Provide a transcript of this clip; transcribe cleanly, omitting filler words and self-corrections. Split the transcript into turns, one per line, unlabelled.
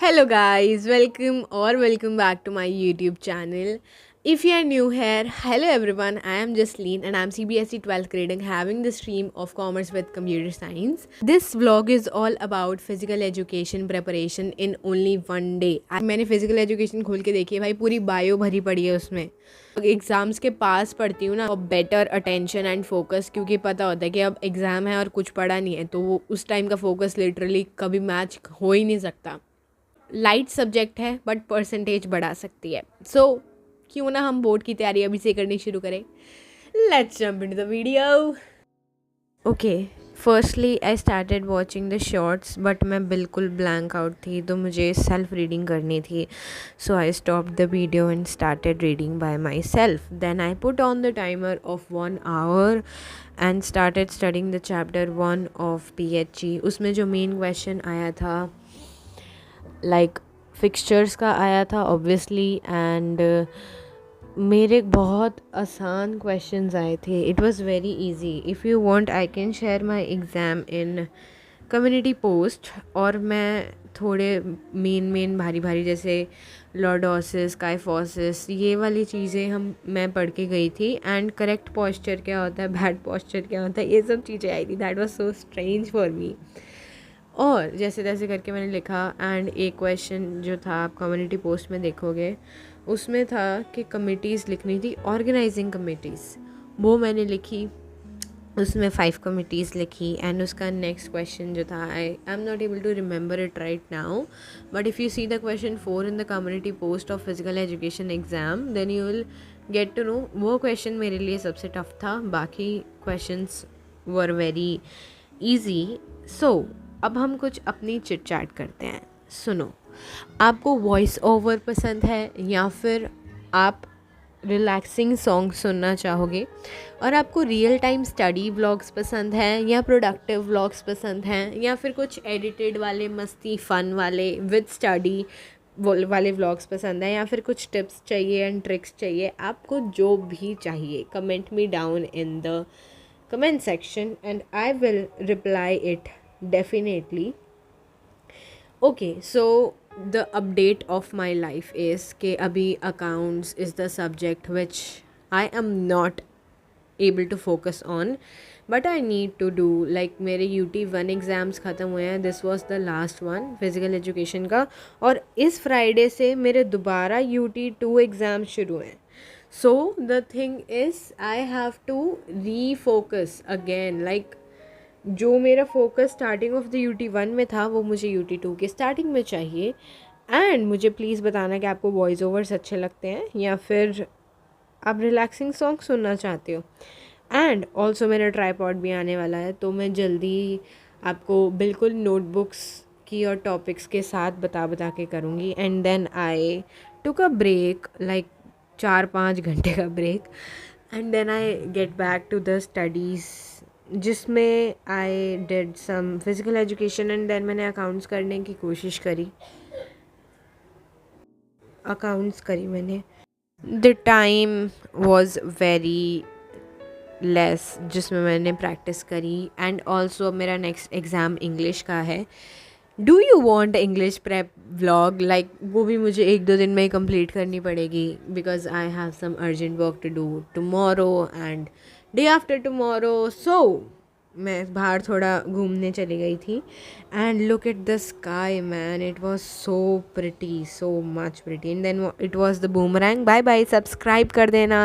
Hello guys, welcome back to my YouTube channel. If you are new here, hello everyone, I am Jasleen and I am CBSE 12th grading having the stream of Commerce with Computer Science. This vlog is all about physical education preparation in only one day. मैंने physical education खोल के देखी है भाई, पूरी bio भरी पड़ी है उसमें. एग्ज़ाम्स के पास पढ़ती हूँ ना, बेटर अटेंशन एंड फोकस, क्योंकि पता होता है कि अब एग्ज़ाम है और कुछ पढ़ा नहीं है, तो वो उस टाइम का फोकस लिटरली कभी मैच हो ही नहीं सकता. लाइट सब्जेक्ट है बट परसेंटेज बढ़ा सकती है. सो क्यों ना हम बोर्ड की तैयारी अभी से करनी शुरू करें. Let's jump into the video. Okay, firstly I started watching the shorts but मैं बिल्कुल ब्लैंक आउट थी, तो मुझे सेल्फ रीडिंग करनी थी. So I stop the video and started reading by myself. Then I put on the timer of 1 hour and started studying the chapter 1 of PHE. उसमें जो main question आया था like fixtures का आया था obviously, and मेरे बहुत आसान क्वेश्चंस आए थे. It was very easy. If you want I can share my exam in community post. और मैं थोड़े मेन भारी भारी जैसे लॉर्डोसिस, काइफोसिस, ये वाली चीज़ें मैं पढ़ के गई थी. एंड करेक्ट पोस्चर क्या होता है, बैड पोस्चर क्या होता है, ये सब चीज़ें आई थी. That was so strange for me. और जैसे तैसे करके मैंने लिखा. एंड एक क्वेश्चन जो था, आप कम्युनिटी पोस्ट में देखोगे, उसमें था कि कमिटीज़ लिखनी थी, ऑर्गेनाइजिंग कमिटीज़. वो मैंने लिखी, उसमें 5 कमिटीज़ लिखी. एंड उसका नेक्स्ट क्वेश्चन जो था, I am not able to remember it right now, but if you see the question 4 in the community post of physical education exam, then you will get to know. वो question मेरे लिए सबसे tough था, बाकी questions were very easy. सो अब हम कुछ अपनी चिट चैट करते हैं. सुनो, आपको वॉइस ओवर पसंद है या फिर आप रिलैक्सिंग सॉन्ग सुनना चाहोगे, और आपको रियल टाइम स्टडी व्लॉग्स पसंद हैं या प्रोडक्टिव व्लॉग्स पसंद हैं, या फिर कुछ एडिटेड वाले मस्ती फन वाले विद स्टडी वाले व्लॉग्स पसंद हैं, या फिर कुछ टिप्स चाहिए एंड ट्रिक्स चाहिए. आपको जो भी चाहिए, comment me down in the comment section and I will reply it definitely. Okay, so the update of my life is कि अभी accounts is the subject which I am not able to focus on, but I need to do. like मेरे UT1 exams ख़त्म हुए हैं. This was the last one physical education का, और इस Friday से मेरे दोबारा UT2 एग्ज़ाम शुरू हैं. so the thing is I have to refocus again. like जो मेरा focus starting of the UT1 में था, वो मुझे UT2 के स्टार्टिंग में चाहिए. एंड मुझे प्लीज़ बताना कि आपको वॉइस ओवर्स अच्छे लगते हैं या फिर आप रिलैक्सिंग सॉन्ग सुनना चाहते हो. एंड ऑल्सो मेरा ट्राईपॉड भी आने वाला है, तो मैं जल्दी आपको बिल्कुल नोटबुक्स की और टॉपिक्स के साथ बता के करूँगी. And then I took a break, like 4-5 घंटे का break. And then I get back to the studies, जिसमें I did some physical education. And then मैंने अकाउंट्स करने की कोशिश करी, मैंने. The time was very less जिसमें मैंने प्रैक्टिस करी. एंड ऑल्सो मेरा नेक्स्ट एग्ज़ाम इंग्लिश का है. Do you want English prep vlog? Like वो भी मुझे 1-2 दिन में ही कंप्लीट करनी पड़ेगी, because I have some urgent work to do tomorrow and day after tomorrow. So मैं बाहर थोड़ा घूमने चली गई थी. And look at the sky man, it was so pretty, so much pretty. And then it was the boomerang. Bye bye, subscribe कर देना.